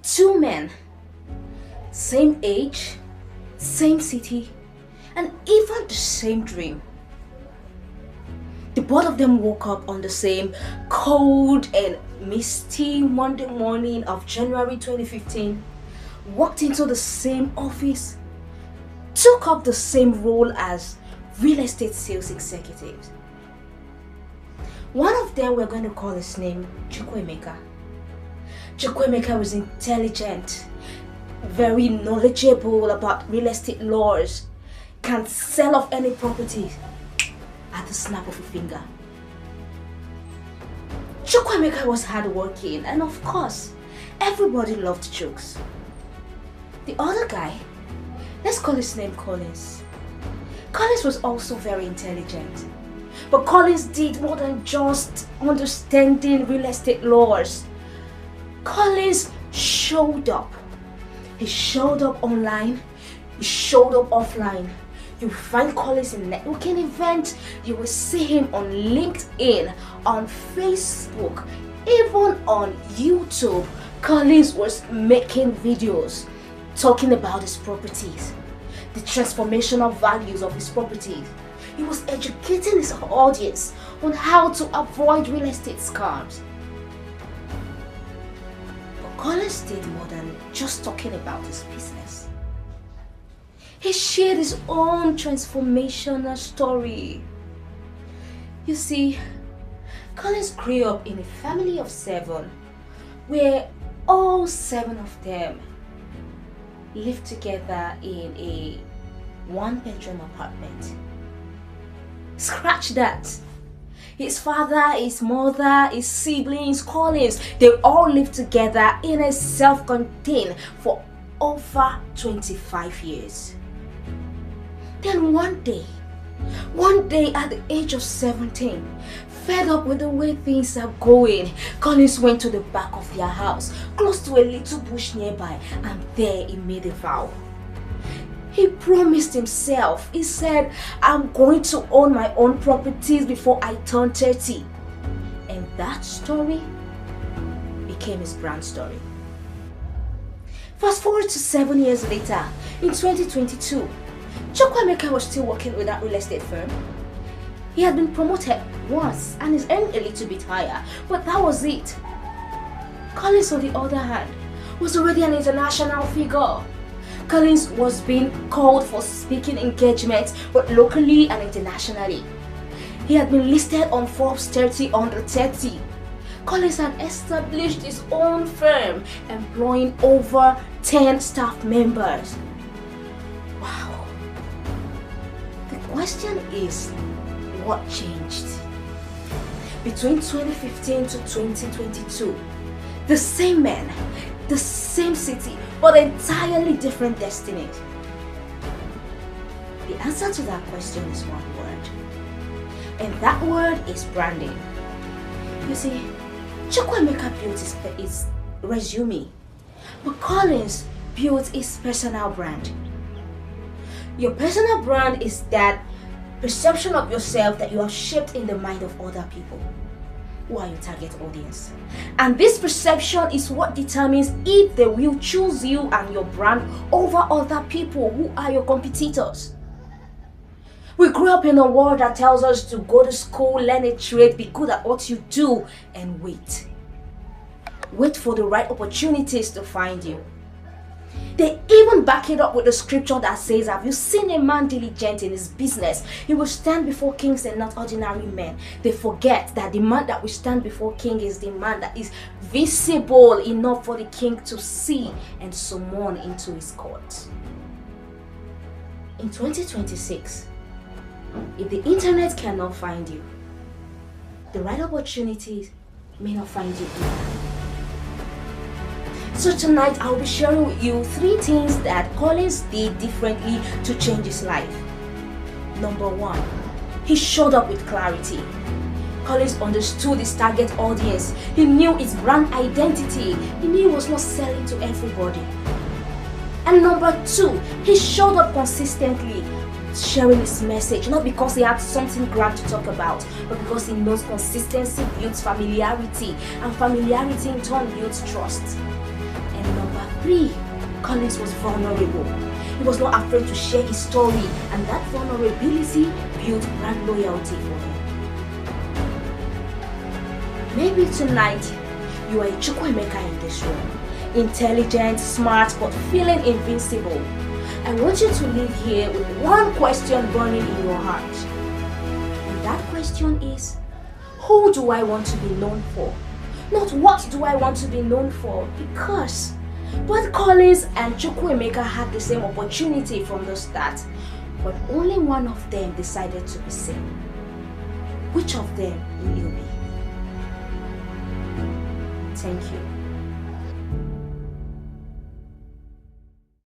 Two men, same age, same city, and even the same dream. The both of them woke up on the same cold and misty Monday morning of January 2015, walked into the same office, took up the same role as real estate sales executives. One of them, we're going to call his name Chukwuemeka. Chukwuemeka was intelligent, very knowledgeable about real estate laws, can sell off any property at the snap of a finger. Chukwuemeka was hardworking, and of course, everybody loved jokes. The other guy, let's call his name Collins. Collins was also very intelligent, but Collins did more than just understanding real estate laws. Collins showed up. He showed up online, he showed up offline. You find Collins in networking events, you will see him on LinkedIn, on Facebook, even on YouTube. Collins was making videos talking about his properties, the transformational values of his properties. He was educating his audience on how to avoid real estate scams. But Collins did more than just talking about his business. He shared his own transformational story. You see, Collins grew up in a family of 7, where all 7 of them lived together in a 1-bedroom apartment. Scratch that. His father, his mother, his siblings, Collins, they all lived together in a self-contained for over 25 years. Then one day at the age of 17, fed up with the way things are going, Collins went to the back of their house, close to a little bush nearby, and there he made a vow. He promised himself, he said, I'm going to own my own properties before I turn 30. And that story became his brand story. Fast forward to 7 years later, in 2022, Chukwuemeka was still working with that real estate firm. He had been promoted once and is earning a little bit higher, but that was it. Collins, on the other hand, was already an international figure. Collins was being called for speaking engagements, both locally and internationally. He had been listed on Forbes 30 under 30. Collins had established his own firm, employing over 10 staff members. Wow. The question is, what changed? Between 2015 to 2022, the same man, the same city, but entirely different destinies. The answer to that question is one word, and that word is branding. You see, Chukwuemeka built his resume, but Collins built his personal brand. Your personal brand is that perception of yourself that you have shaped in the mind of other people who are your target audience. And this perception is what determines if they will choose you and your brand over other people who are your competitors. We grew up in a world that tells us to go to school, learn a trade, be good at what you do, and wait. Wait for the right opportunities to find you. They even back it up with the scripture that says, have you seen a man diligent in his business? He will stand before kings and not ordinary men. They forget that the man that will stand before king is the man that is visible enough for the king to see and summon into his court. In 2026, if the internet cannot find you, the right opportunities may not find you either. So tonight I'll be sharing with you 3 things that Collins did differently to change his life. Number 1, he showed up with clarity. Collins understood his target audience. He knew his brand identity. He knew he was not selling to everybody. And number 2, he showed up consistently, sharing his message, not because he had something grand to talk about, but because he knows consistency builds familiarity, and familiarity in turn builds trust. And number 3, Collins was vulnerable. He was not afraid to share his story, and that vulnerability built brand loyalty for him. Maybe tonight, you are a Chukwuemeka in this room. Intelligent, smart, but feeling invincible. I want you to leave here with one question burning in your heart. And that question is, who do I want to be known for? Not what do I want to be known for, because both Collins and Chukwuemeka had the same opportunity from the start, but only one of them decided to be seen. Which of them will you be? Thank you.